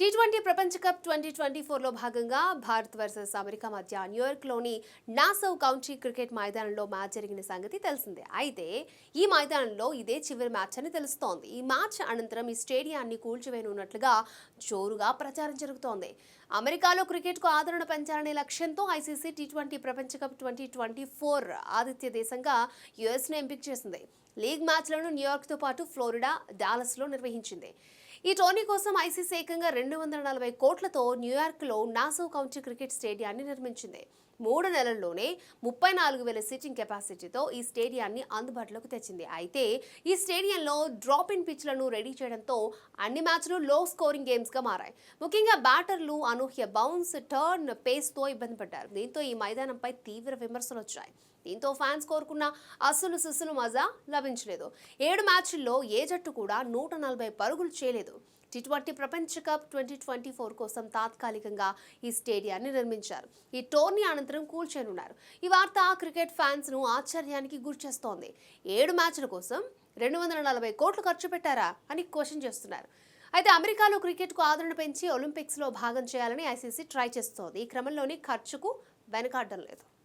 T20 ప్రపంచ cup 2024లో భాగంగా Bharat versus America మధ్య న్యూయార్క్లోని నాసౌ కౌంటీ క్రికెట్ మైదానంలో మ్యాచ్ జరిగిన సంగతి తెలిసిందే. అయితే ఈ మైదానంలో ఇదే చివరి మ్యాచ్ అని తెలుస్తోంది. ఈ మ్యాచ్ అనంతరం ఈ స్టేడియాన్ని కూల్చివేయనున్నట్లుగా జోరుగా ప్రచారం జరుగుతోంది. అమెరికాలో క్రికెట్కు ఆదరణ పెంచాలనే లక్ష్యంతో ఐసీసీ టీ20 ప్రపంచ కప్ 2024 ఆతిథ్య దేశంగా యుఎస్ను ఎంపిక చేసింది. లీగ్ మ్యాచ్లను న్యూయార్క్తో పాటు ఫ్లోరిడా, డాలస్లో నిర్వహించింది. ఈ టోర్నీ కోసం ఐసీసీ ఏకంగా 240 కోట్లతో న్యూయార్క్లో నాసౌ కౌంటీ క్రికెట్ స్టేడియాన్ని నిర్మించింది. 3 నెలల్లోనే 34,000 సీటింగ్ కెపాసిటీతో ఈ స్టేడియాన్ని అందుబాటులోకి తెచ్చింది. అయితే ఈ స్టేడియంలో డ్రాప్ ఇన్ పిచ్లను రెడీ చేయడంతో అన్ని మ్యాచ్లు లో స్కోరింగ్ గేమ్స్గా మారాయి. ముఖ్యంగా బ్యాటర్లు అనూహ్య బౌన్స్, టర్న్, పేస్తో ఇబ్బంది పడ్డారు. దీంతో ఈ మైదానంపై తీవ్ర విమర్శలు వచ్చాయి. దీంతో ఫ్యాన్స్ కోరుకున్న అస్సలు సిస్సులు మజా లభించలేదు. 7 మ్యాచ్ల్లో ఏ జట్టు కూడా 140 పరుగులు చేయలేదు. టీ20 ప్రపంచ కప్ 2024 కోసం తాత్కాలికంగా ఈ స్టేడియాన్ని నిర్మించారు. ఈ టోర్నీ అనంతరం కూల్చేనున్నారు. ఈ వార్త క్రికెట్ ఫ్యాన్స్ను ఆశ్చర్యానికి గురిచేస్తోంది. 7 మ్యాచ్ల కోసం 240 కోట్లు ఖర్చు పెట్టారా అని క్వశ్చన్ చేస్తున్నారు. అయితే అమెరికాలో క్రికెట్కు ఆదరణ పెంచి ఒలింపిక్స్లో భాగం చేయాలని ఐసీసీ ట్రై చేస్తోంది. ఈ క్రమంలోని ఖర్చుకు వెనకాడడం లేదు.